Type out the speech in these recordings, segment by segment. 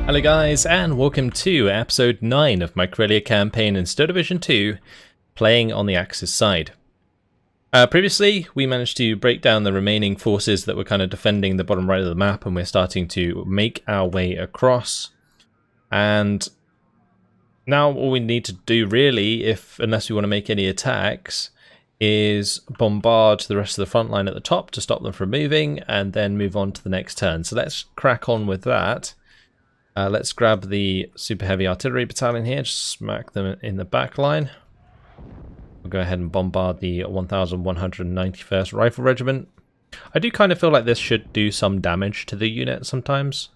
Hello guys, and welcome to episode 9 of my Karelia campaign in Star Division 2, playing on the Axis side. Previously, we managed to break down the remaining forces that were kind of defending the bottom right of the map, and we're starting to make our way across. And now all we need to do really, unless we want to make any attacks, is bombard the rest of the front line at the top to stop them from moving, and then move on to the next turn. So let's crack on with that. Let's grab the super heavy artillery battalion here, just smack them in the back line. We'll go ahead and bombard the 1191st Rifle Regiment. I do kind of feel like this should do some damage to the unit sometimes.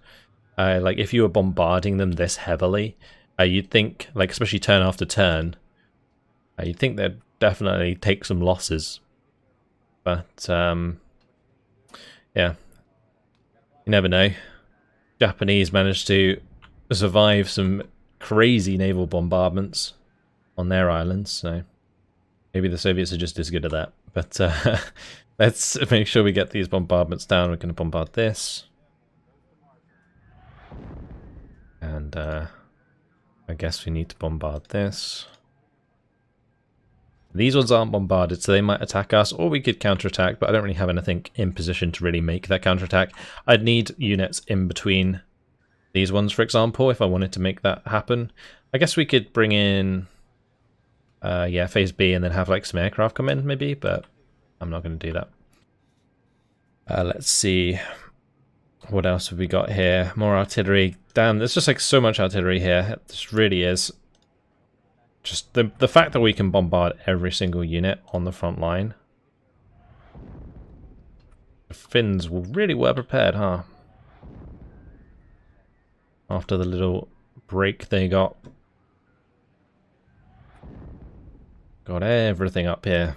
Like if you were bombarding them this heavily, you'd think, like especially turn after turn, you'd think they'd definitely take some losses. But yeah, you never know. Japanese managed to survive some crazy naval bombardments on their islands, so maybe the Soviets are just as good at that. But let's make sure we get these bombardments down. We're going to bombard this. And I guess we need to bombard this. These ones aren't bombarded, so they might attack us, or we could counterattack, but I don't really have anything in position to really make that counterattack. I'd need units in between these ones, for example, if I wanted to make that happen. I guess we could bring in, yeah, Phase B and then have like some aircraft come in, maybe, but I'm not going to do that. Let's see. What else have we got here? More artillery. Damn, there's just like so much artillery here. This really is. Just the fact that we can bombard every single unit on the front line. The Finns were really well prepared, huh? After the little break they got. Got everything up here.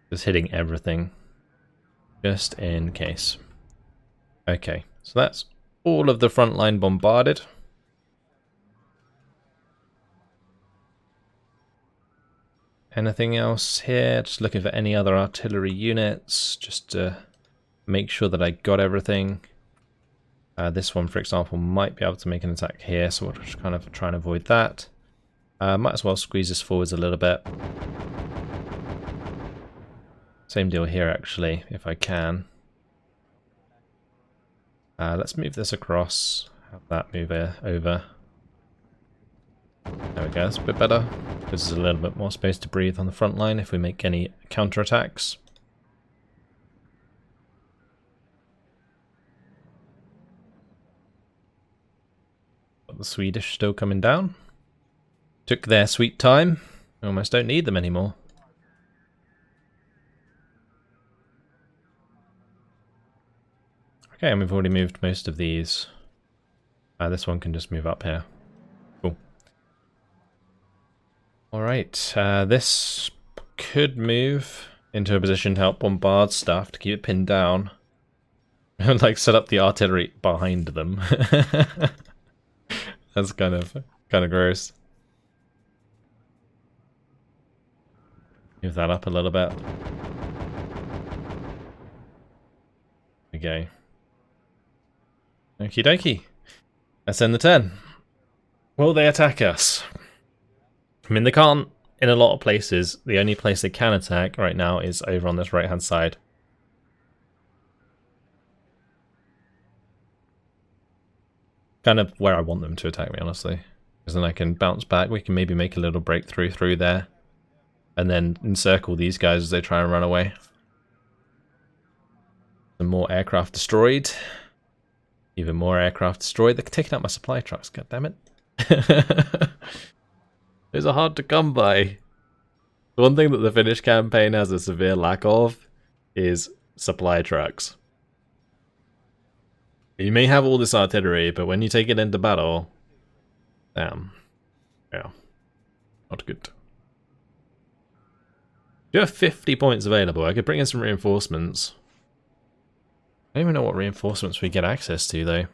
Just hitting everything. Just in case. Okay, so that's all of the front line bombarded. Anything else here? Just looking for any other artillery units, just to make sure that I got everything. This one, for example, might be able to make an attack here, so we'll just kind of try and avoid that. Might as well squeeze this forwards a little bit. Same deal here, actually, if I can. Let's move this across, have that move over. There we go, that's a bit better. Gives us a little bit more space to breathe on the front line if we make any counterattacks. Got the Swedish still coming down. Took their sweet time. Almost don't need them anymore. Okay, and we've already moved most of these. This one can just move up here. Cool. Alright, this could move into a position to help bombard stuff, to keep it pinned down. And like set up the artillery behind them. That's kind of gross. Move that up a little bit. Okay. Okie dokie. Let's end the turn. Will they attack us? I mean, they can't in a lot of places. The only place they can attack right now is over on this right hand side. Kind of where I want them to attack me, honestly. Because then I can bounce back. We can maybe make a little breakthrough through there. And then encircle these guys as they try and run away. Some more aircraft destroyed. Even more aircraft destroyed. They're taking out my supply trucks, god damn it. Those are hard to come by. The one thing that the Finnish campaign has a severe lack of is supply trucks. You may have all this artillery, but when you take it into battle, damn. Yeah. Not good. You have 50 points available. I could bring in some reinforcements. I don't even know what reinforcements we get access to, though.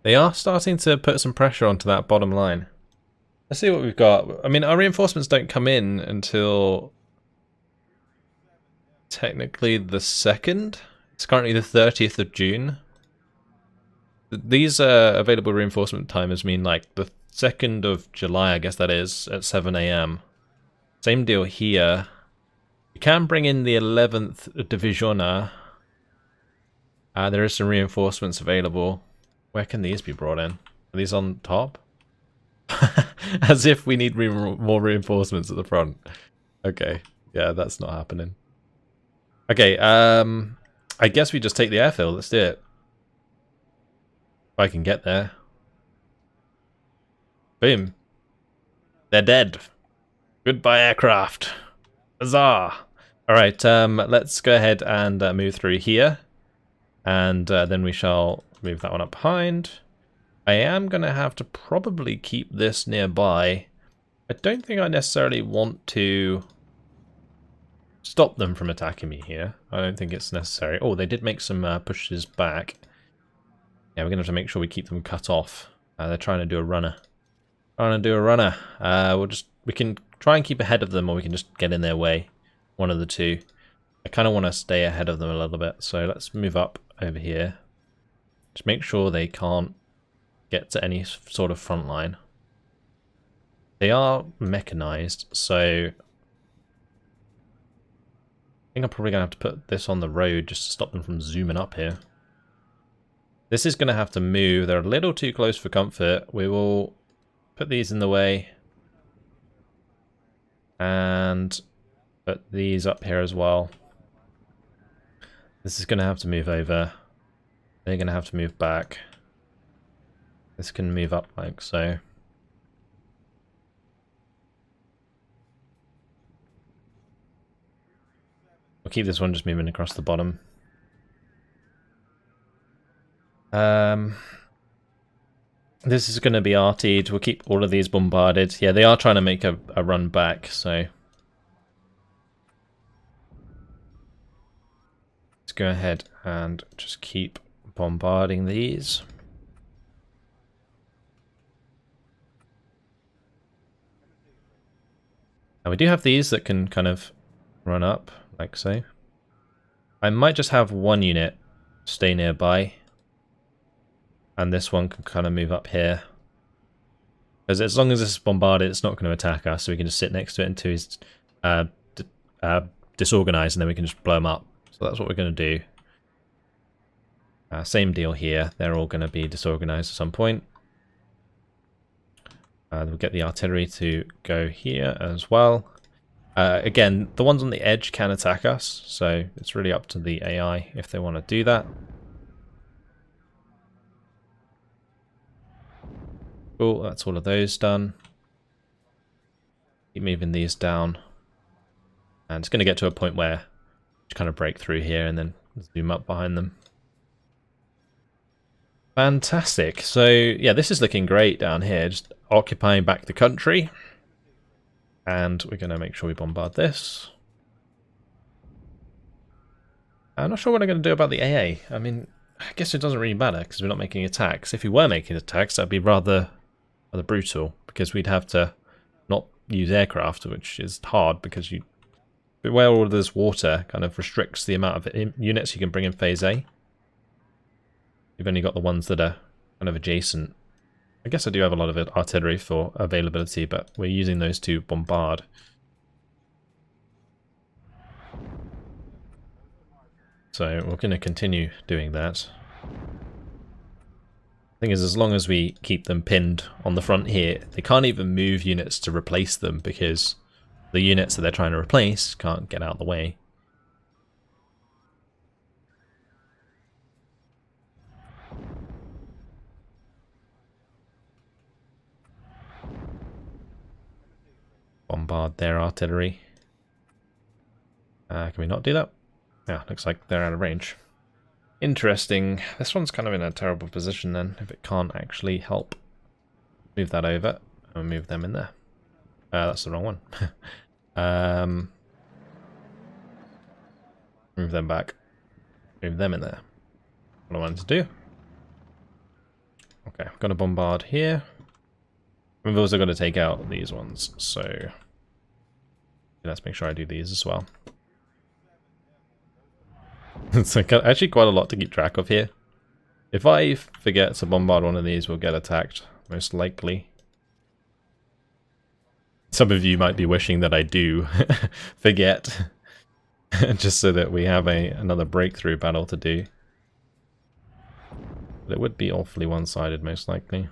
They are starting to put some pressure onto that bottom line. Let's see what we've got. I mean, our reinforcements don't come in until technically the 2nd. It's currently the 30th of June. These available reinforcement timers mean like the 2nd of July, I guess that is, at 7 AM. Same deal here. You can bring in the 11th Divisiona. There is some reinforcements available. Where can these be brought in? Are these on top? As if we need more reinforcements at the front. Okay, yeah, that's not happening. Okay, I guess we just take the airfield. Let's do it. If I can get there. Boom. They're dead. Goodbye, aircraft. Huzzah! Alright, let's go ahead and move through here. And then we shall move that one up behind. I am going to have to probably keep this nearby. I don't think I necessarily want to stop them from attacking me here. I don't think it's necessary. Oh, they did make some pushes back. Yeah, we're going to have to make sure we keep them cut off. They're trying to do a runner. We can try and keep ahead of them, or we can just get in their way. One of the two. I kind of want to stay ahead of them a little bit, so let's move up over here. Just make sure they can't get to any sort of front line. They are mechanized, so I think I'm probably going to have to put this on the road just to stop them from zooming up here. This is going to have to move. They're a little too close for comfort. We will put these in the way and put these up here as well. This is going to have to move over. They're going to have to move back. This can move up like so. We'll keep this one just moving across the bottom. This is going to be RT'd. We'll keep all of these bombarded. Yeah, they are trying to make a run back, so let's go ahead and just keep bombarding these. Now we do have these that can kind of run up, like so. I might just have one unit stay nearby. And this one can kind of move up here. Because as long as this is bombarded, it's not going to attack us, so we can just sit next to it until he's disorganized, and then we can just blow him up. So that's what we're going to do. Same deal here. They're all going to be disorganized at some point. We'll get the artillery to go here as well. Again, the ones on the edge can attack us, so it's really up to the AI if they want to do that. Cool, that's all of those done. Keep moving these down. And it's going to get to a point where just kind of break through here and then zoom up behind them. Fantastic. So yeah, this is looking great down here. Just occupying back the country. And we're going to make sure we bombard this. I'm not sure what I'm going to do about the AA. I mean, I guess it doesn't really matter because we're not making attacks. If we were making attacks, that'd be rather brutal, because we'd have to not use aircraft, which is hard because where all of this water kind of restricts the amount of units you can bring in phase A. You've only got the ones that are kind of adjacent. I guess I do have a lot of artillery for availability, but we're using those to bombard. So we're going to continue doing that. Thing is, as long as we keep them pinned on the front here, they can't even move units to replace them because the units that they're trying to replace can't get out of the way. Bombard their artillery. Can we not do that? Yeah, looks like they're out of range. Interesting. This one's kind of in a terrible position then, if it can't actually help. Move that over and move them in there. That's the wrong one. Move them back. Move them in there. What I wanted to do. Okay, I'm gonna bombard here. We've also got to take out these ones, so let's make sure I do these as well. It's like actually quite a lot to keep track of here. If I forget to bombard one of these, we'll get attacked, most likely. Some of you might be wishing that I do forget, just so that we have another breakthrough battle to do. But it would be awfully one-sided, most likely.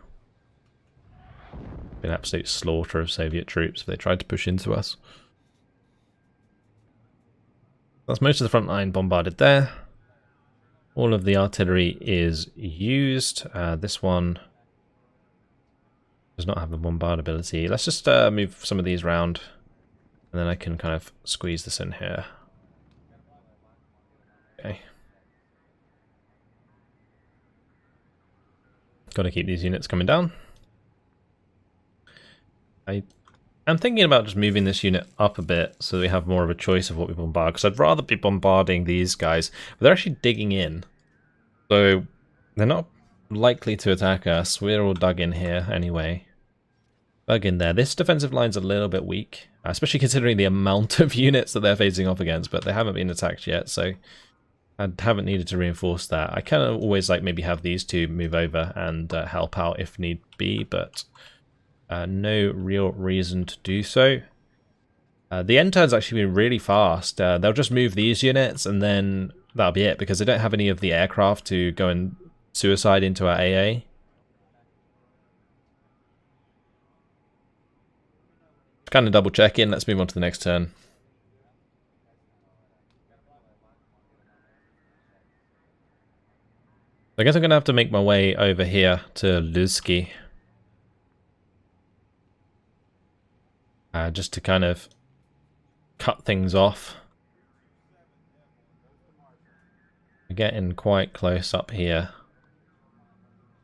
Be an absolute slaughter of Soviet troops if they tried to push into us. That's most of the front line bombarded there. All of the artillery is used. This one does not have the bombard ability. Let's just move some of these round, and then I can kind of squeeze this in here. Okay. Got to keep these units coming down. I'm thinking about just moving this unit up a bit so that we have more of a choice of what we bombard, because I'd rather be bombarding these guys, but they're actually digging in. So they're not likely to attack us. We're all dug in here anyway. Dug in there. This defensive line's a little bit weak, especially considering the amount of units that they're facing off against, but they haven't been attacked yet, so I haven't needed to reinforce that. I kind of always like maybe have these two move over and help out if need be, but no real reason to do so. The end turn's actually been really fast. They'll just move these units and then that'll be it, because they don't have any of the aircraft to go and suicide into our AA. Kind of double checking. Let's move on to the next turn. I guess I'm going to have to make my way over here to Luzki. Just to kind of cut things off. We're getting quite close up here.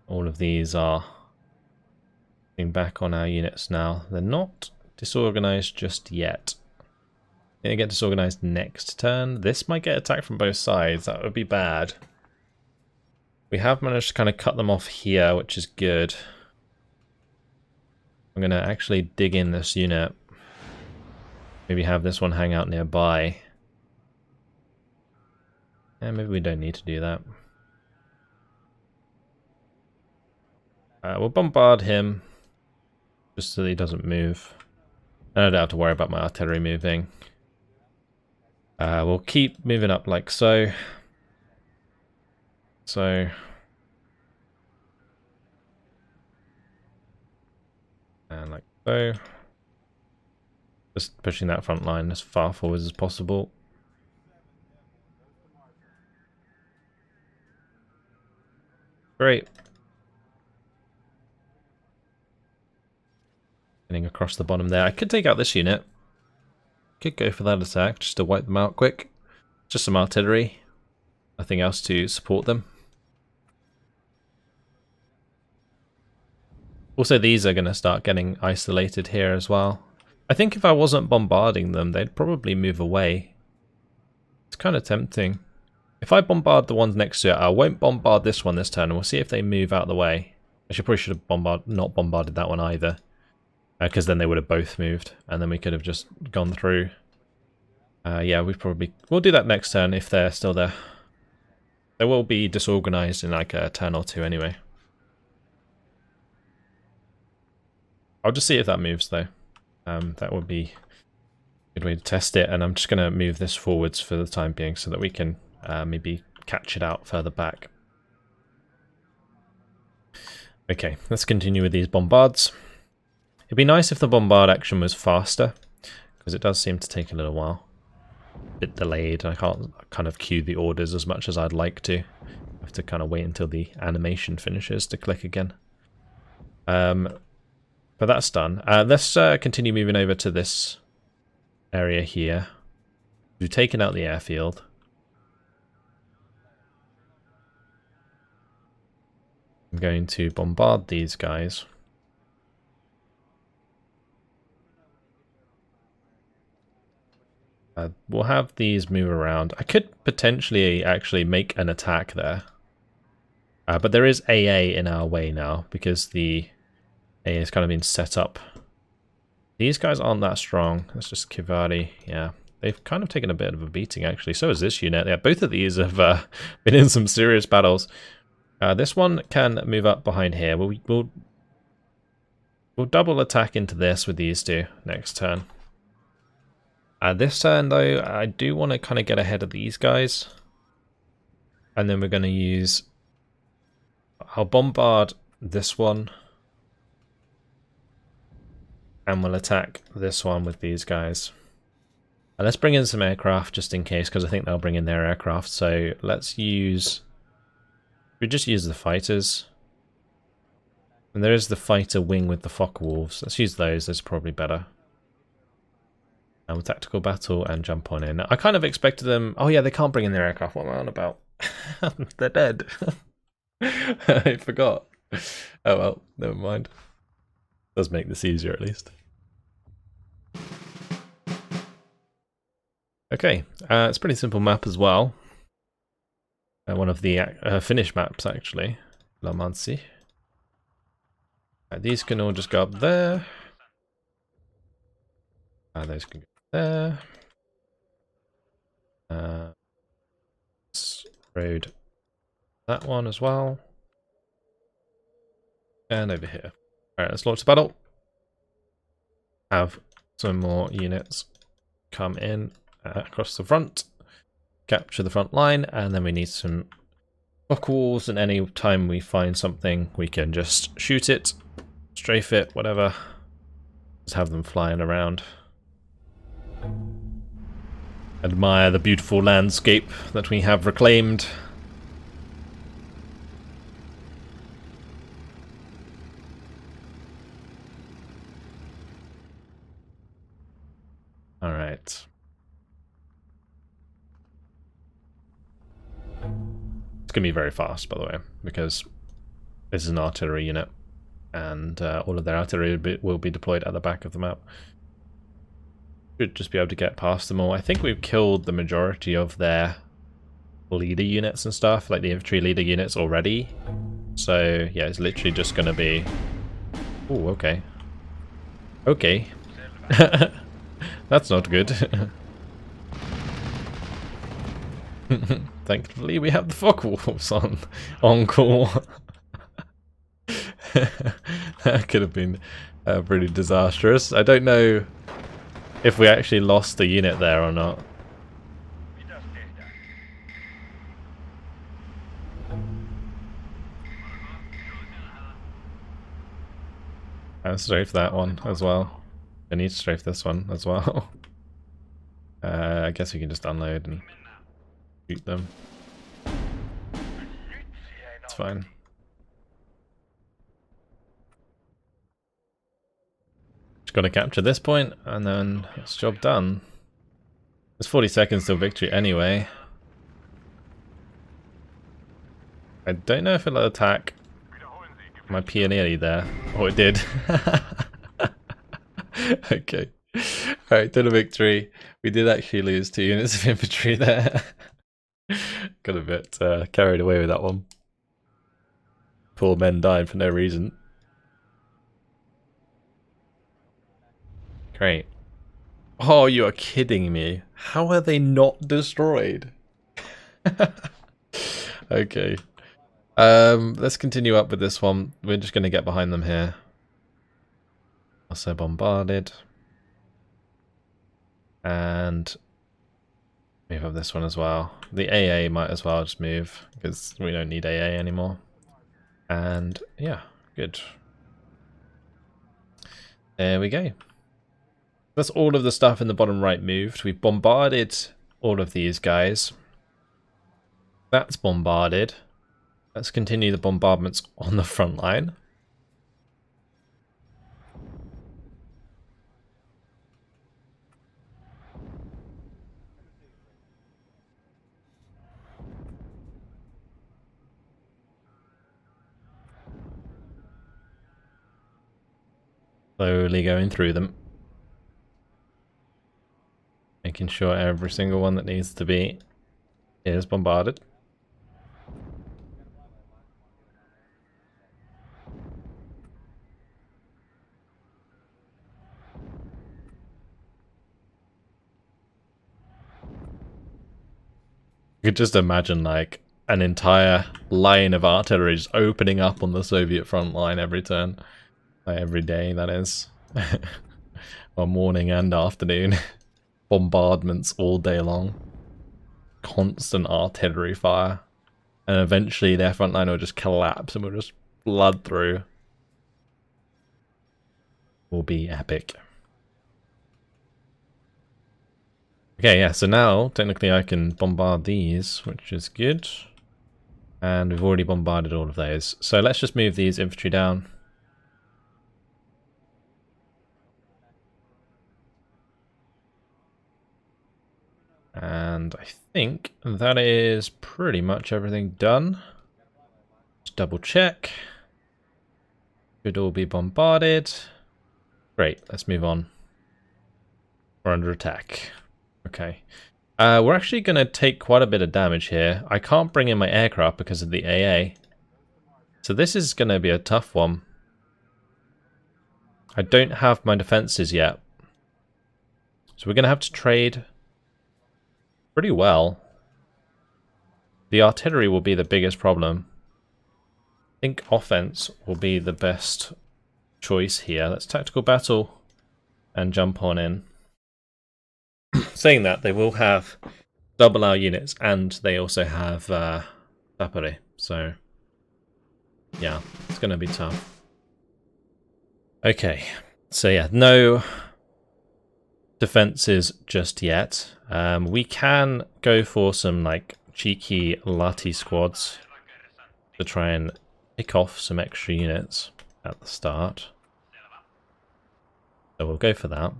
All of these are getting back on our units now. They're not disorganized just yet. They get disorganized next turn. This might get attacked from both sides. That would be bad. We have managed to kind of cut them off here, which is good. I'm going to actually dig in this unit. Maybe have this one hang out nearby. And maybe we don't need to do that. We'll bombard him just so that he doesn't move. I don't have to worry about my artillery moving. We'll keep moving up like so. And like so. Just pushing that front line as far forward as possible. Great. Getting across the bottom there. I could take out this unit. Could go for that attack just to wipe them out quick. Just some artillery. Nothing else to support them. Also, these are going to start getting isolated here as well. I think if I wasn't bombarding them, they'd probably move away. It's kind of tempting. If I bombard the ones next to it, I won't bombard this one this turn, and we'll see if they move out of the way. I probably should have not bombarded that one either, because then they would have both moved, and then we could have just gone through. Yeah, we'll do that next turn if they're still there. They will be disorganized in like a turn or two anyway. I'll just see if that moves though. That would be a good way to test it, and I'm just going to move this forwards for the time being so that we can maybe catch it out further back. Okay, let's continue with these bombards. It'd be nice if the bombard action was faster, because it does seem to take a little while. A bit delayed. I can't kind of queue the orders as much as I'd like to. I have to kind of wait until the animation finishes to click again. But that's done. Let's continue moving over to this area here. We've taken out the airfield. I'm going to bombard these guys. We'll have these move around. I could potentially actually make an attack there. But there is AA in our way now, because the AA has kind of been set up. These guys aren't that strong. That's just Kivari. Yeah, they've kind of taken a bit of a beating, actually. So is this unit. Yeah, both of these have been in some serious battles. This one can move up behind here. We'll double attack into this with these two next turn. This turn, though, I do want to kind of get ahead of these guys. And then we're going to use... I'll bombard this one. And we'll attack this one with these guys. And let's bring in some aircraft just in case, because I think they'll bring in their aircraft. So let's use... We just use the fighters. And there is the fighter wing with the Focke-Wulfs. Let's use those. Those are probably better. And with tactical battle and jump on in. I kind of expected them... Oh yeah, they can't bring in their aircraft. What am I on about? They're dead. I forgot. Oh well, never mind. Does make this easier at least. Okay, it's a pretty simple map as well. One of the Finnish maps actually, La Mansi. These can all just go up there. Those can go there. Road that one as well. And over here. Alright, let's launch the battle. Have some more units come in across the front. Capture the front line, and then we need some Focke-Wulfs, and any time we find something, we can just shoot it, strafe it, whatever. Just have them flying around. Admire the beautiful landscape that we have reclaimed. Alright. It's going to be very fast, by the way, because this is an artillery unit, and all of their artillery will be deployed at the back of the map. Should just be able to get past them all. I think we've killed the majority of their leader units and stuff, like the infantry leader units already. So, yeah, it's literally just going to be... Oh, okay. Okay. That's not good. Thankfully, we have the Focke-Wulfs on call. That could have been pretty disastrous. I don't know if we actually lost the unit there or not. I'll strafe that one as well. I need to strafe this one as well. I guess we can just unload and shoot them. It's fine. Just got to capture this point, and then it's job done. There's 40 seconds till victory anyway. I don't know if it'll attack my pioneer there. Oh, it did. Okay. Alright, did a victory. We did actually lose 2 units of infantry there. Got a bit carried away with that one. Poor men died for no reason. Great. Oh, you are kidding me. How are they not destroyed? Okay. Let's continue up with this one. We're just going to get behind them here. Also bombarded. And we have this one as well. The AA might as well just move, because we don't need AA anymore. And yeah, good. There we go. That's all of the stuff in the bottom right moved. We've bombarded all of these guys. That's bombarded. Let's continue the bombardments on the front line. Slowly going through them. Making sure every single one that needs to be is bombarded. could just imagine like an entire line of artillery just opening up on the Soviet front line every turn. Like every day, that is. Or morning and afternoon. Bombardments all day long. Constant artillery fire. And eventually their front line will just collapse and we'll just flood through. Will be epic. Okay, yeah, so now technically I can bombard these, which is good. And we've already bombarded all of those. So let's just move these infantry down. And I think that is pretty much everything done. Just double check. Should all be bombarded. Great, let's move on. We're under attack. Okay. We're actually going to take quite a bit of damage here. I can't bring in my aircraft because of the AA. So this is going to be a tough one. I don't have my defenses yet. So we're going to have to trade pretty well. The artillery will be the biggest problem. I think offense will be the best choice here. Let's tactical battle and jump on in. Saying that, they will have double our units and they also have Sapere. So yeah, it's going to be tough. Okay, so yeah, no defenses just yet. We can go for some like cheeky Lati squads to try and pick off some extra units at the start. So we'll go for that.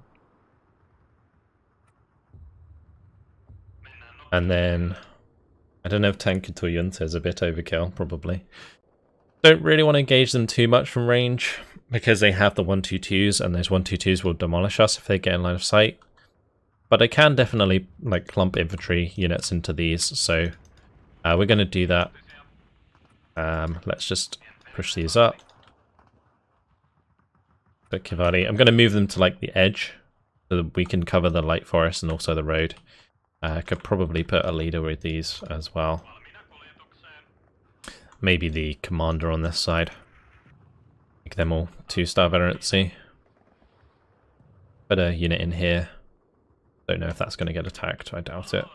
And then, I don't know if Tankuto Yunta is a bit overkill, probably. Don't really want to engage them too much from range, because they have the 122s, and those 122s will demolish us if they get in line of sight. But I can definitely like clump infantry units into these, so we're going to do that. Let's just push these up. But Kivari, I'm going to move them to like the edge, so that we can cover the light forest and also the road. I could probably put a leader with these as well. Maybe the commander on this side. Make them all 2-star veterancy. Put a unit in here. Don't know if that's going to get attacked, I doubt it.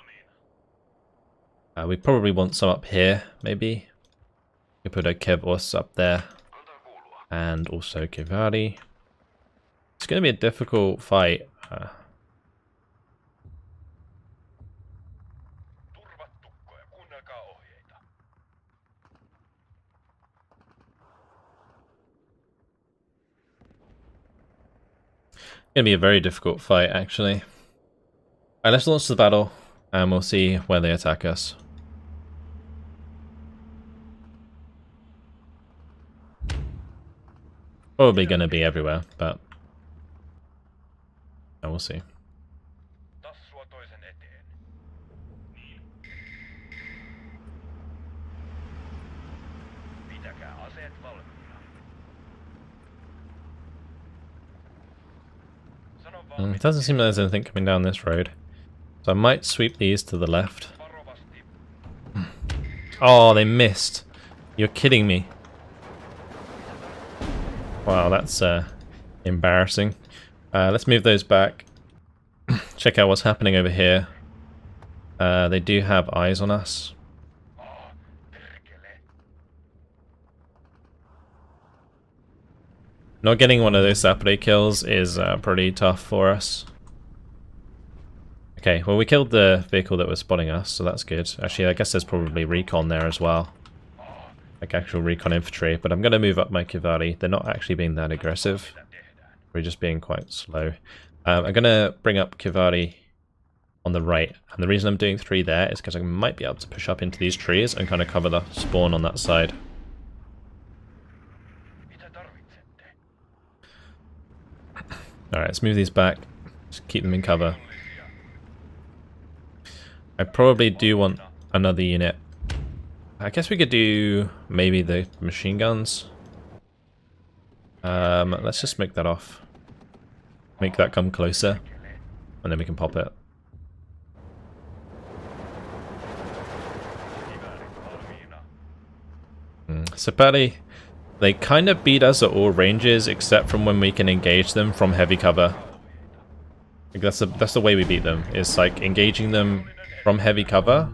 We probably want some up here, maybe. We could put a Kevos up there. And also Kivari. It's going to be a difficult fight. Gonna be a very difficult fight, actually. Alright, let's launch the battle, and we'll see where they attack us. Probably gonna be everywhere, but we'll see. It doesn't seem like there's anything coming down this road. So I might sweep these to the left. Oh, they missed. You're kidding me. Wow, that's embarrassing. Let's move those back. Check out what's happening over here. They do have eyes on us. Not getting one of those Sapere kills is pretty tough for us. Okay, well we killed the vehicle that was spotting us, so that's good. Actually, I guess there's probably recon there as well. Like actual recon infantry, but I'm going to move up my Kivari. They're not actually being that aggressive. We're just being quite slow. I'm going to bring up Kivari on the right, and the reason I'm doing 3 there is because I might be able to push up into these trees and kind of cover the spawn on that side. Alright, let's move these back. Just keep them in cover. I probably do want another unit. I guess we could do maybe the machine guns. Let's just make that off. Make that come closer. And then we can pop it. Sapari, they kind of beat us at all ranges except from when we can engage them from heavy cover. Like that's the way we beat them, is like engaging them from heavy cover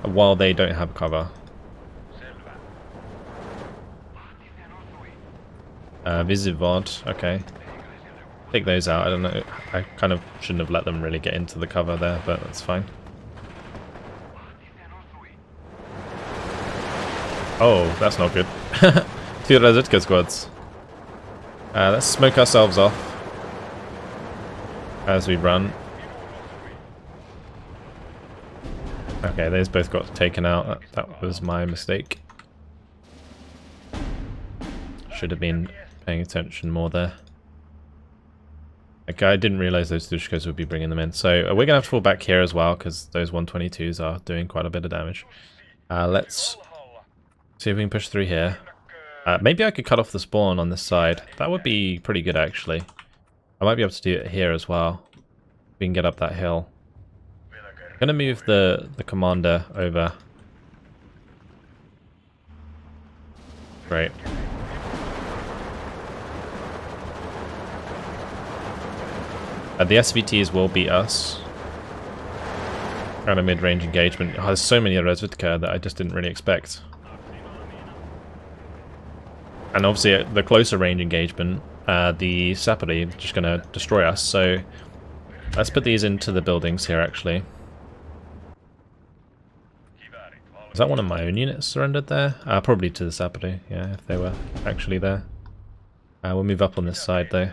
while they don't have cover. Visivod, okay. Take those out, I don't know. I kind of shouldn't have let them really get into the cover there, but that's fine. Oh, that's not good. 2 Razutka squads. Let's smoke ourselves off as we run. Okay, those both got taken out. That was my mistake. Should have been paying attention more there. Okay, I didn't realize those Dushkas would be bringing them in. So we're going to have to fall back here as well, because those 122s are doing quite a bit of damage. Let's see if we can push through here. Maybe I could cut off the spawn on this side. That would be pretty good, actually. I might be able to do it here as well. We can get up that hill. I'm going to move the commander over. Great. The SVTs will beat us. Kind of mid-range engagement. Oh, there's so many Razvitka that I just didn't really expect. And obviously, the closer range engagement, the Sapari are just going to destroy us. So let's put these into the buildings here, actually. Is that one of my own units surrendered there? Probably to the Sapari, yeah, if they were actually there. We'll move up on this side, though.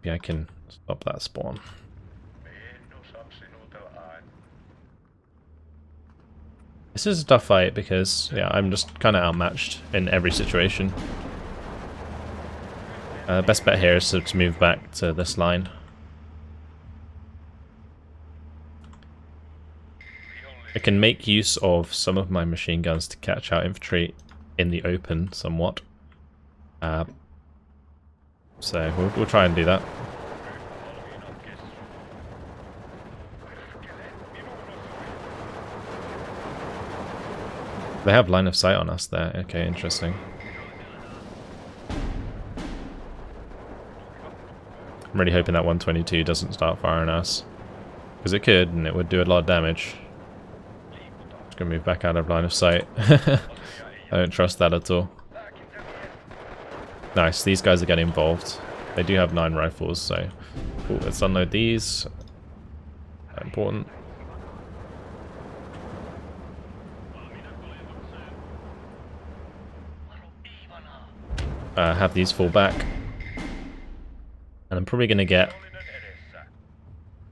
Maybe I can stop that spawn. This is a tough fight because, yeah, I'm just kind of outmatched in every situation. Best bet here is to move back to this line. I can make use of some of my machine guns to catch out infantry in the open somewhat. So we'll try and do that. They have line of sight on us there. Okay, interesting. I'm really hoping that 122 doesn't start firing us. Because it could, and it would do a lot of damage. Just gonna move back out of line of sight. I don't trust that at all. Nice, these guys are getting involved. They do have 9 rifles, so cool. Let's unload these. Important. Have these fall back. And I'm probably going to get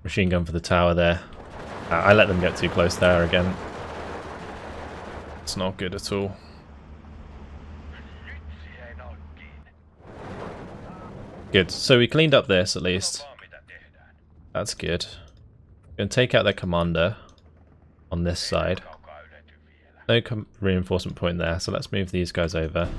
machine gun for the tower there. I let them get too close there again. It's not good at all. Good, so we cleaned up this at least. That's good. We're going to take out their commander on this side. No reinforcement point there, so let's move these guys over.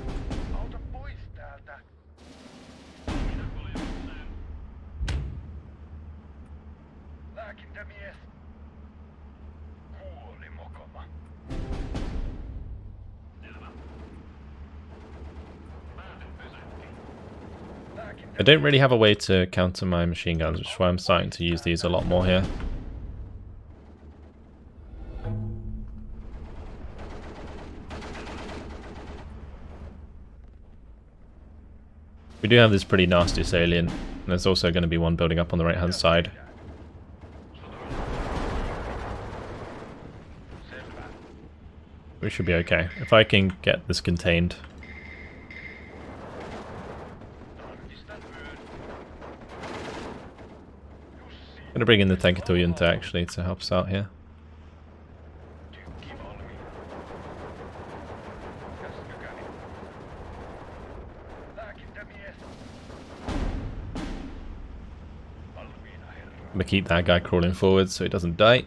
I don't really have a way to counter my machine guns, which is why I'm starting to use these a lot more here. We do have this pretty nasty salient, and there's also going to be one building up on the right hand side. We should be okay. If I can get this contained. I'm going to bring in the Tankito Junta actually to help us out here. I'm going to keep that guy crawling forward so he doesn't die.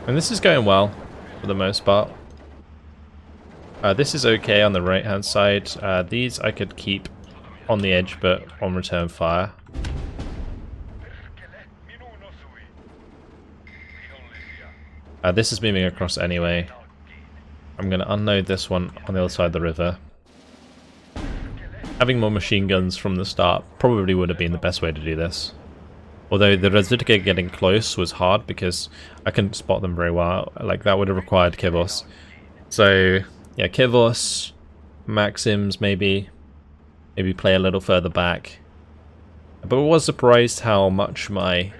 And this is going well for the most part. This is okay on the right hand side. These I could keep on the edge, but on return fire. This is moving across anyway. I'm going to unload this one on the other side of the river. Having more machine guns from the start probably would have been the best way to do this. Although the Rezutica getting close was hard because I couldn't spot them very well. Like, that would have required Kivos. So, yeah, Kivos, Maxims maybe play a little further back. But I was surprised how much my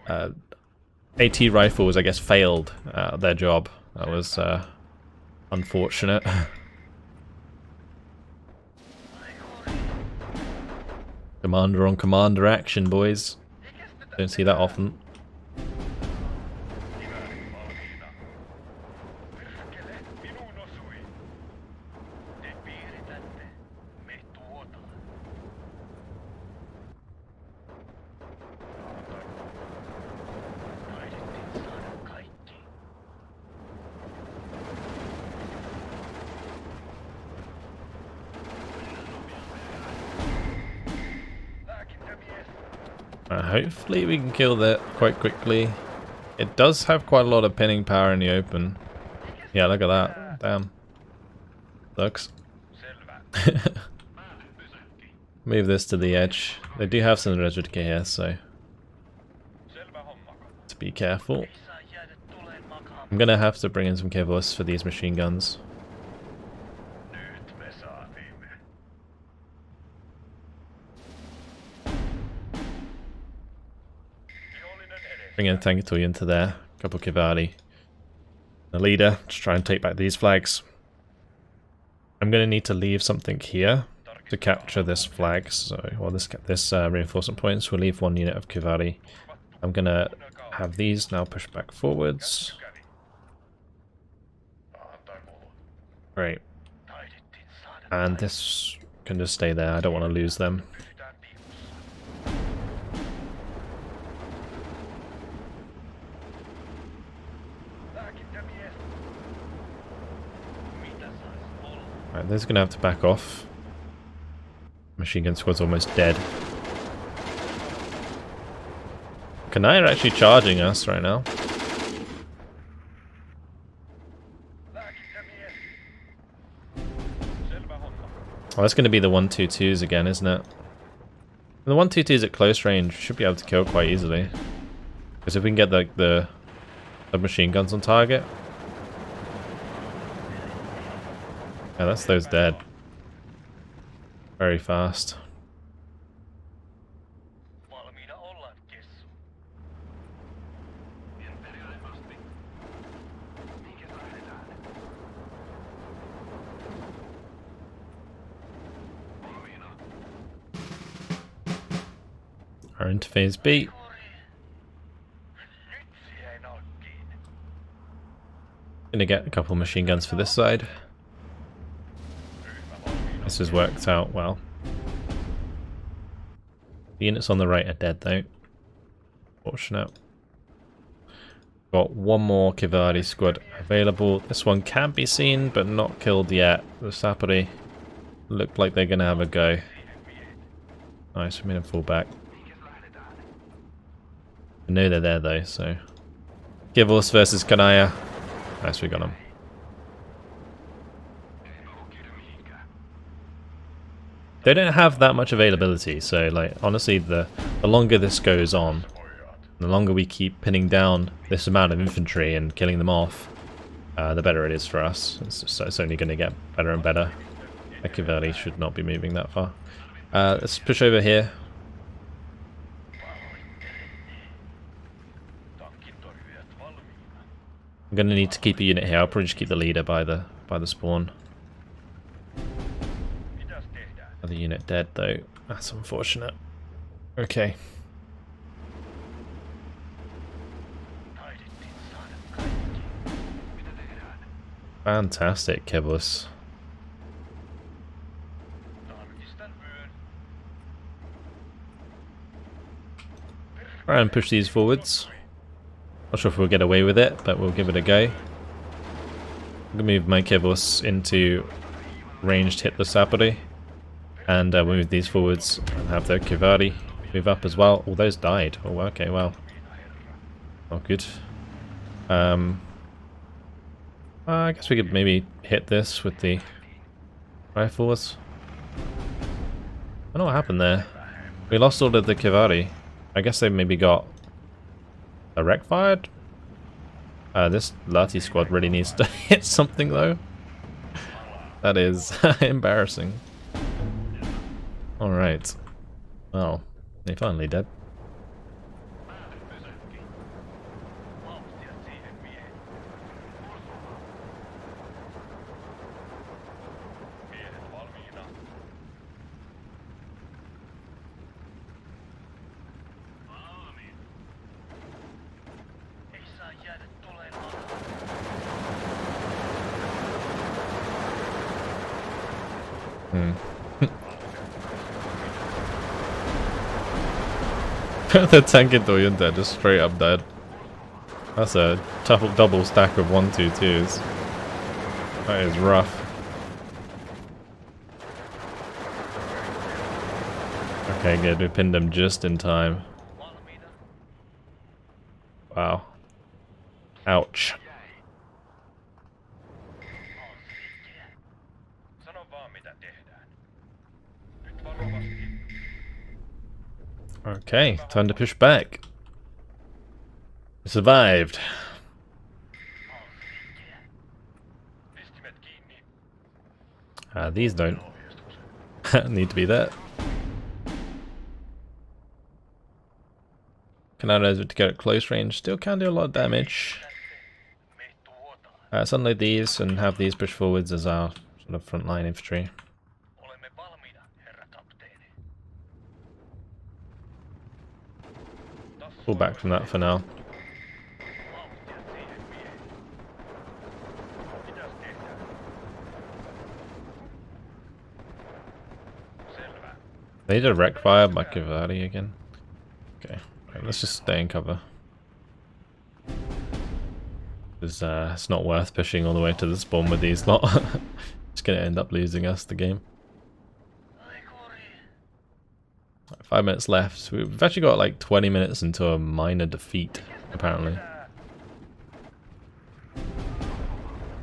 AT rifles, I guess, failed their job. That was unfortunate. Commander on commander action, boys. Don't see that often. Hopefully we can kill that quite quickly. It does have quite a lot of pinning power in the open. Yeah, look at that. Damn. Sucks. Move this to the edge. They do have some Rezutica here, so to be careful. I'm gonna have to bring in some Kivos for these machine guns. Bring in Tankatui into there. A couple Kivali. The leader, just try and take back these flags. I'm going to need to leave something here to capture this flag. So, well, this reinforcement points. We'll leave one unit of Kivali. I'm going to have these now push back forwards. Great. And this can just stay there. I don't want to lose them. Right, they're going to have to back off. Machine gun squad's almost dead. Kanai are actually charging us right now. Oh, that's going to be the 122s again, isn't it? And the 122s at close range should be able to kill quite easily. Because if we can get the machine guns on target. Yeah, that's those dead. Very fast. Are into phase B. Gonna get a couple machine guns for this side. This has worked out well. The units on the right are dead though. Fortunate. Got one more Kivali squad available. This one can be seen but not killed yet. The Sapori look like they're gonna have a go. Nice, we made them fall back. I know they're there though, so. Kivos versus Kanaya. Nice, we got them. They don't have that much availability, so like honestly the longer this goes on, the longer we keep pinning down this amount of infantry and killing them off, the better it is for us. It's only going to get better and better. Ekivali should not be moving that far. Let's push over here. I'm going to need to keep a unit here. I'll probably just keep the leader by the spawn. Another unit dead though. That's unfortunate. Okay. Fantastic, Kivos. Try and push these forwards. Not sure if we'll get away with it, but we'll give it a go. I'm gonna move my Kivos into ranged hit the Sapori. And we'll move these forwards and have the Kivali move up as well. All those died. Oh, okay, well. Oh, good. I guess we could maybe hit this with the rifles. I don't know what happened there. We lost all of the Kivari. I guess they maybe got direct fired. This Lati squad really needs to hit something though. That is embarrassing. Alright. Well, they finally dead. The tank and Doyen dead, just straight up dead. That's a double stack of 1-2-2s. That is rough. Okay, good. We pinned him just in time. Wow. Ouch. Okay, time to push back. We survived. These don't need to be there. Canadas to get at close range still can do a lot of damage. Let's unload these and have these push forwards as our sort of frontline infantry. Pull back from that for now. They need a wreck fire by Kivari again. Okay, right, let's just stay in cover. Because it's not worth pushing all the way to the spawn with these lot. It's gonna end up losing us the game. 5 minutes left. We've actually got like 20 minutes into a minor defeat, apparently.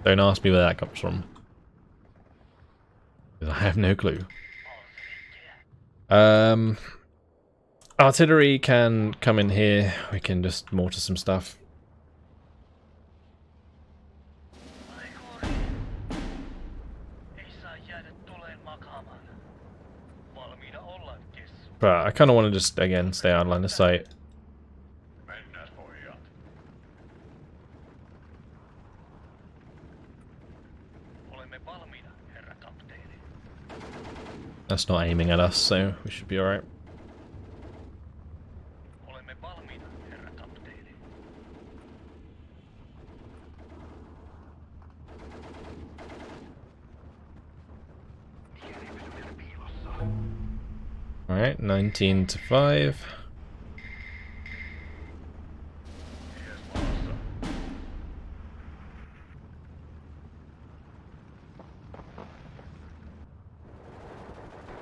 Don't ask me where that comes from. Because I have no clue. Artillery can come in here. We can just mortar some stuff. But I kind of want to just, again, stay out of line of sight. That's not aiming at us, so we should be alright. Alright, 19-5.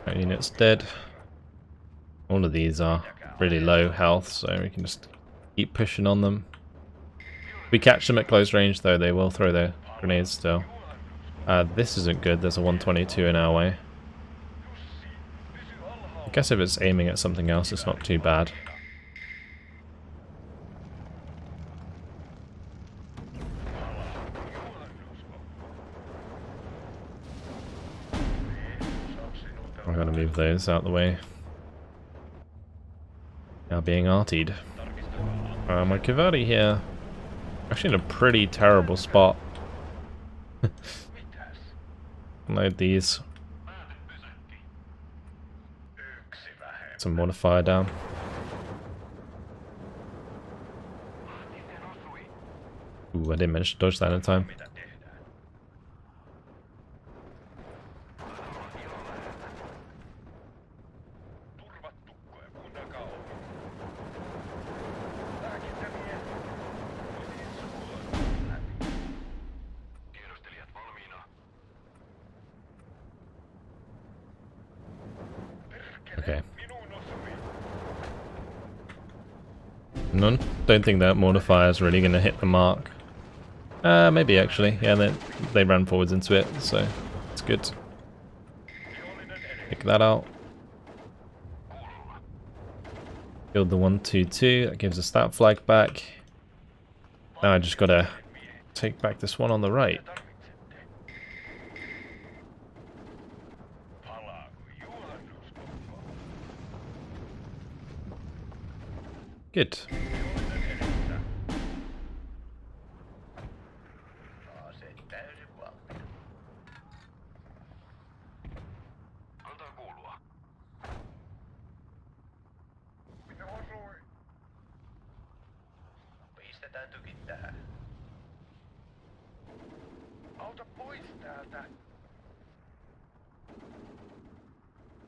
That unit's dead. All of these are really low health, so we can just keep pushing on them. If we catch them at close range, though, they will throw their grenades still. This isn't good. There's a 122 in our way. I guess if it's aiming at something else, it's not too bad. I'm gonna move those out the way. Now being artied. My Kivari here, actually in a pretty terrible spot. Load these. Some mortar fire down. Ooh, I didn't manage to dodge that in time. Okay. No, don't think that mortifier is really going to hit the mark. Maybe actually. Yeah, they ran forwards into it, so it's good. Pick that out. Killed the 1-2-2. That gives us that flag back. Now I just gotta take back this one on the right. Good.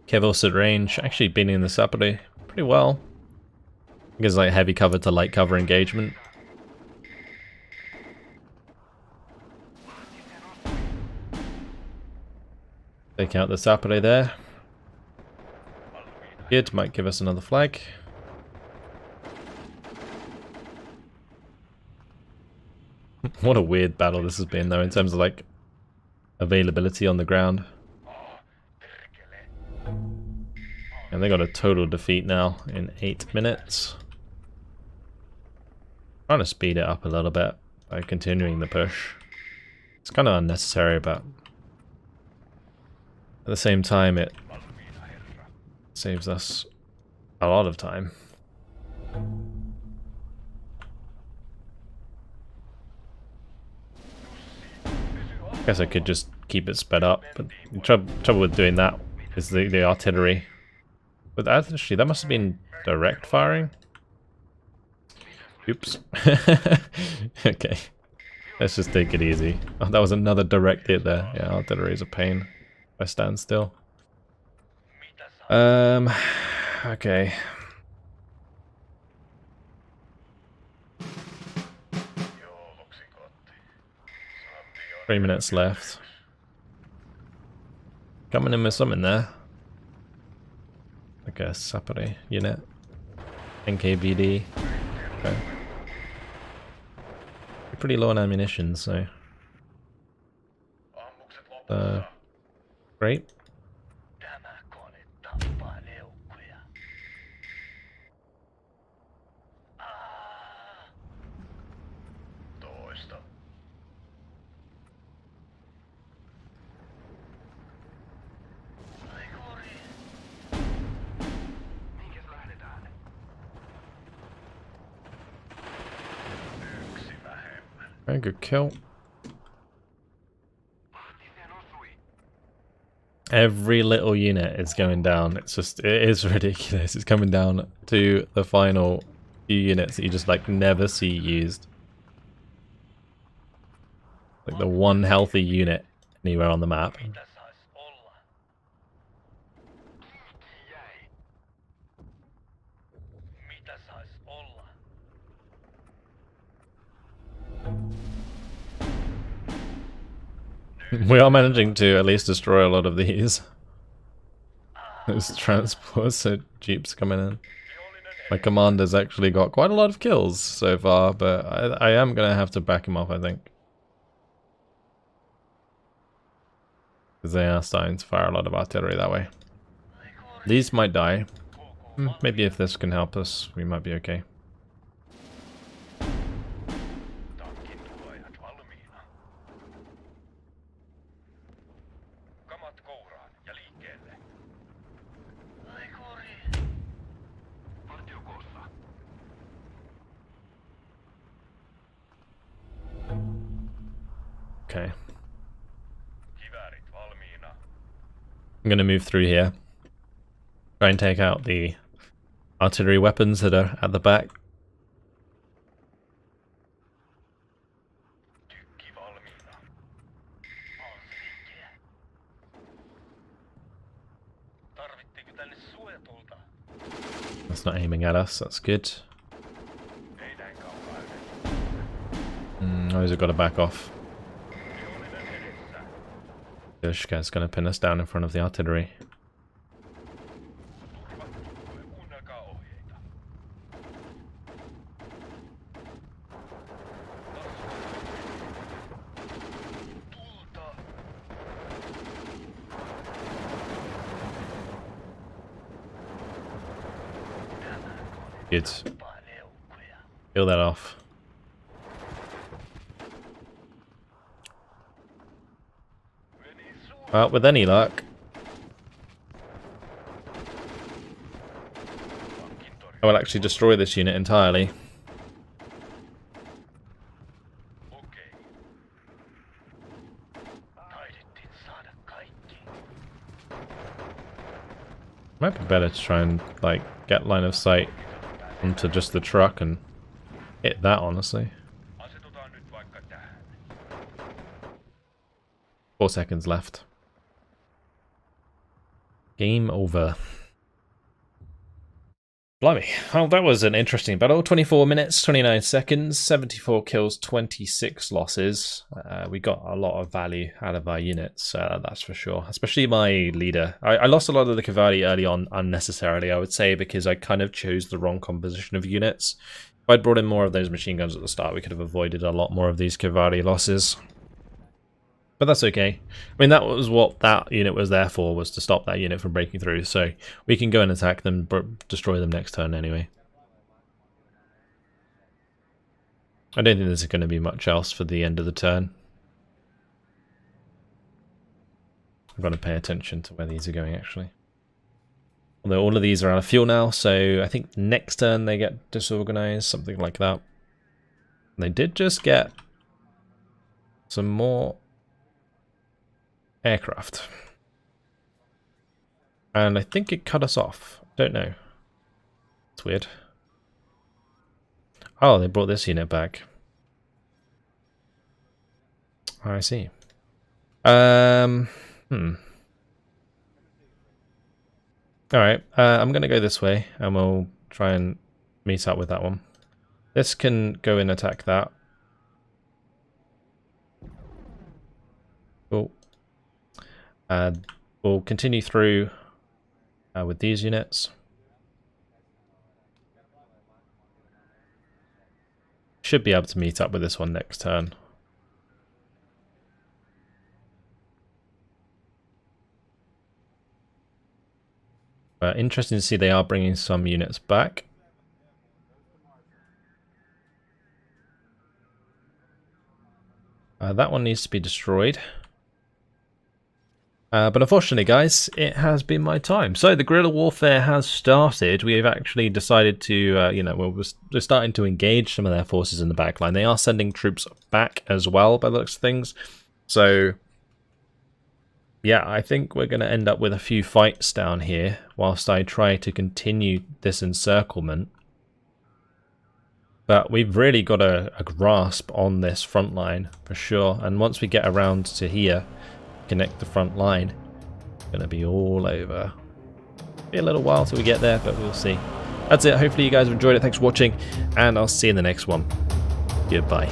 Kevos at range, actually beating the Sapere pretty well. Gives like heavy cover to light cover engagement. Take out the Sapere there. Good, might give us another flag. What a weird battle this has been though in terms of like availability on the ground. And they got a total defeat now in 8 minutes. Trying to speed it up a little bit by continuing the push. It's kind of unnecessary, but at the same time it saves us a lot of time. I guess I could just keep it sped up, but the trouble with doing that is the artillery. But actually, that must have been direct firing. Oops. Okay. Let's just take it easy. Oh, that was another direct hit there. Yeah, artillery is a pain. If I stand still. Okay. Three minutes left. Coming in with something there. Like a Sapere unit. NKVD. Okay. We're pretty low on ammunition, so. Great. Very good kill. Every little unit is going down. It's just, it is ridiculous. It's coming down to the final few units that you just like never see used. Like the one healthy unit anywhere on the map. We are managing to at least destroy a lot of these. There's transports, so jeeps coming in. My commander's actually got quite a lot of kills so far, but I am going to have to back him off, I think. Because they are starting to fire a lot of artillery that way. These might die. Maybe if this can help us, we might be okay. Okay. I'm going to move through here. Try and take out the artillery weapons that are at the back. That's not aiming at us, that's good. Oh, he's got to back off. This guy's going to pin us down in front of the artillery. Good. Kill that off. Well, with any luck, I will actually destroy this unit entirely. Might be better to try and, like, get line of sight onto just the truck and hit that, honestly. 4 seconds left. Game over. Blimey. Well, that was an interesting battle. 24 minutes, 29 seconds, 74 kills, 26 losses. We got a lot of value out of our units, that's for sure. Especially my leader. I lost a lot of the cavalry early on unnecessarily, I would say, because I kind of chose the wrong composition of units. If I'd brought in more of those machine guns at the start, we could have avoided a lot more of these cavalry losses. But that's okay. I mean, that was what that unit was there for, was to stop that unit from breaking through. So we can go and attack them, but destroy them next turn anyway. I don't think there's going to be much else for the end of the turn. I'm going to pay attention to where these are going, actually. Although all of these are out of fuel now, so I think next turn they get disorganized, something like that. And they did just get some more aircraft. And I think it cut us off. Don't know. It's weird. Oh, they brought this unit back. I see. Alright, I'm gonna go this way and we'll try and meet up with that one. This can go and attack that. Cool. We'll continue through with these units. Should be able to meet up with this one next turn. Interesting to see they are bringing some units back. That one needs to be destroyed. But unfortunately, guys, it has been my time. So the guerrilla warfare has started. We have actually decided to, we're starting to engage some of their forces in the back line. They are sending troops back as well, by the looks of things. So, yeah, I think we're going to end up with a few fights down here whilst I try to continue this encirclement. But we've really got a grasp on this front line for sure. And once we get around to here, connect the front line, it's going to be all over. Be a little while till we get there, but we'll see. That's it. Hopefully you guys have enjoyed it. Thanks for watching, and I'll see you in the next one. Goodbye.